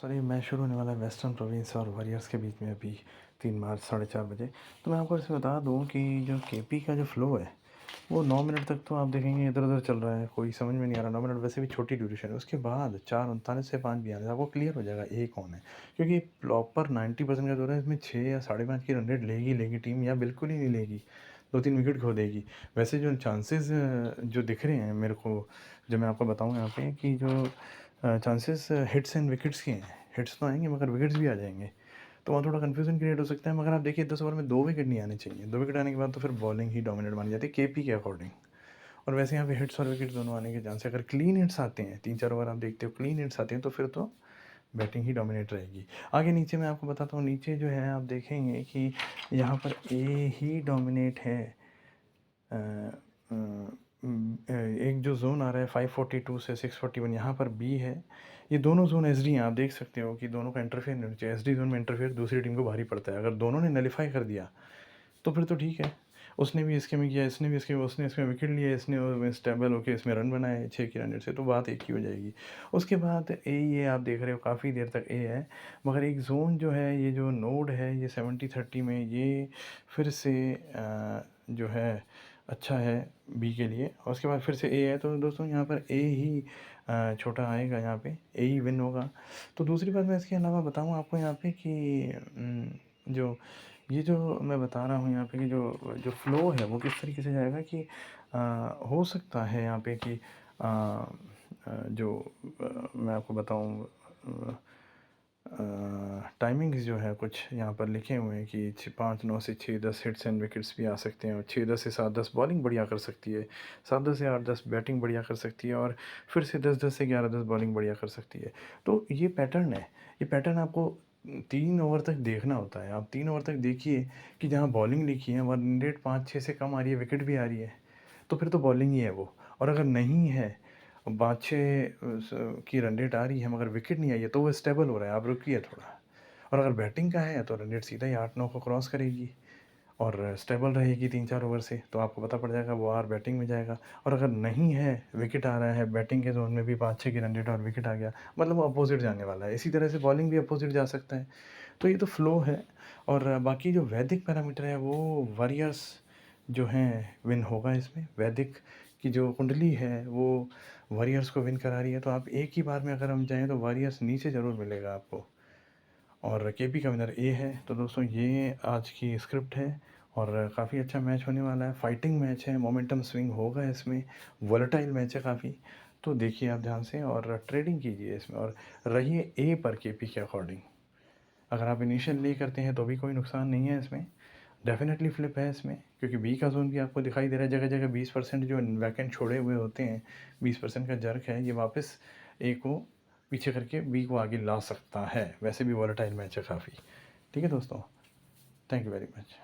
Sir ये match शुरू होने वाला है वेस्टर्न प्रोविंस और वॉरियर्स के बीच में अभी 3 मार्च 4:30 बजे। तो मैं आपको इसमें बता दूं कि जो केपी का जो फ्लो है वो 9 मिनट तक तो आप देखेंगे इधर उधर चल रहा है, कोई समझ में नहीं आ रहा। 9 मिनट वैसे भी छोटी ड्यूरेशन है। उसके बाद 4:39 से 5:42 आपको क्लियर हो जाएगा ए कौन है, क्योंकि प्रॉपर 90% का दौर है। इसमें 6 या 5.5 की रन रेट लेगी टीम, या बिल्कुल ही नहीं लेगी, 2-3 विकेट खो देगी। वैसे जो चांसेस जो दिख रहे हैं मेरे को, जो मैं आपको बताऊँ यहाँ पे कि जो चांसेस हिट्स एंड विकेट्स के हैं, हिट्स तो आएंगे मगर विकेट्स भी आ जाएंगे, तो वहाँ थोड़ा कन्फ्यूजन क्रिएट हो सकता है। मगर आप देखिए 10 ओवर में 2 विकेट नहीं आने चाहिए। 2 विकेट आने के बाद तो फिर बॉलिंग ही डोमिनेट मानी जाती है केपी के अकॉर्डिंग। और वैसे यहाँ पे हिट्स और विकेट्स दोनों आने के चांस है। अगर क्लीन हिट्स आते हैं, 3-4 ओवर आप देखते हो क्लीन हिट्स आते हैं, तो फिर तो बैटिंग ही डोमिनेट रहेगी। आगे नीचे मैं आपको बताता हूँ, नीचे जो है आप देखेंगे कि यहाँ पर ए ही डोमिनेट है। अ, अ, एक जो जोन आ रहा है 542 से 641, यहाँ पर बी है। ये दोनों जोन एस डी हैं। आप देख सकते हो कि दोनों का इंटरफेयर नहीं होना चाहिए। एस डी जोन में इंटरफेयर दूसरी टीम को भारी पड़ता है। अगर दोनों ने नलीफाई कर दिया तो फिर तो ठीक है, उसने भी इसके में किया, इसने भी इसके, उसने इसमें विकेट लिया, इसने स्टेबल होकर इसमें रन बनाए 6 की रन रेट से, तो बात एक ही हो जाएगी। उसके बाद ए, ये आप देख रहे हो काफ़ी देर तक ए है। मगर एक जोन जो है, ये जो नोड है, ये 70-30 में, ये फिर से जो है अच्छा है बी के लिए। और उसके बाद फिर से ए है, तो दोस्तों यहाँ पर ए ही छोटा आएगा, यहाँ पे ए ही विन होगा। तो दूसरी बात मैं इसके अलावा बताऊँ आपको यहाँ पे कि जो ये जो मैं बता रहा हूँ यहाँ पे कि जो जो फ्लो है वो किस तरीके से जाएगा कि हो सकता है यहाँ पे कि जो मैं आपको बताऊँ, टाइमिंग्स जो है कुछ यहाँ पर लिखे हुए हैं कि 5-9 से 6-10 हिट्स एंड विकेट्स भी आ सकते हैं, और 6-10 से 7-10 बॉलिंग बढ़िया कर सकती है, 7-10 से 8-10 बैटिंग बढ़िया कर सकती है, और फिर से 10-10 से 11-10 बॉलिंग बढ़िया कर सकती है। तो ये पैटर्न है। ये पैटर्न आपको 3 ओवर तक देखना होता है। आप 3 ओवर तक देखिए कि जहाँ बॉलिंग लिखी है रन रेट 5-6 से कम आ रही है, विकेट भी आ रही है, तो फिर तो बॉलिंग ही है वो। और अगर नहीं है, 5-6 की रन रेट आ रही है मगर विकेट नहीं आई है, तो वो स्टेबल हो रहा है, आप रुकिए थोड़ा। और अगर बैटिंग का है तो रन रेट सीधा ही 8-9 को क्रॉस करेगी और स्टेबल रहेगी 3-4 ओवर से, तो आपको पता पड़ जाएगा वो आर बैटिंग में जाएगा। और अगर नहीं है, विकेट आ रहा है, बैटिंग के जोन में भी 5-6 की रन रेट और विकेट आ गया, मतलब वो अपोजिट जाने वाला है। इसी तरह से बॉलिंग भी अपोजिट जा सकता है। तो ये तो फ्लो है। और बाकी जो वैदिक पैरामीटर है वो वॉरियर्स जो हैं विन होगा इसमें। वैदिक की जो कुंडली है वो वॉरियर्स को विन करा रही है। तो आप एक ही बार में अगर हम जाएँ तो वॉरियर्स नीचे ज़रूर मिलेगा आपको, और केपी का विनर ए है। तो दोस्तों ये आज की स्क्रिप्ट है, और काफ़ी अच्छा मैच होने वाला है। फाइटिंग मैच है, मोमेंटम स्विंग होगा इसमें, वोलेटाइल मैच है काफ़ी। तो देखिए आप ध्यान से और ट्रेडिंग कीजिए इसमें, और रहिए ए पर केपी के अकॉर्डिंग। अगर आप इनिशियल ले करते हैं तो भी कोई नुकसान नहीं है इसमें। डेफिनेटली फ्लिप है इसमें, क्योंकि बी का जोन भी आपको दिखाई दे रहा है। जगह जगह 20% जो वैकेंट छोड़े हुए होते हैं, 20% का जर्क है, ये वापस ए को पीछे करके बी को आगे ला सकता है। वैसे भी वॉलेटाइल मैच है काफ़ी। ठीक है दोस्तों, थैंक यू वेरी मच।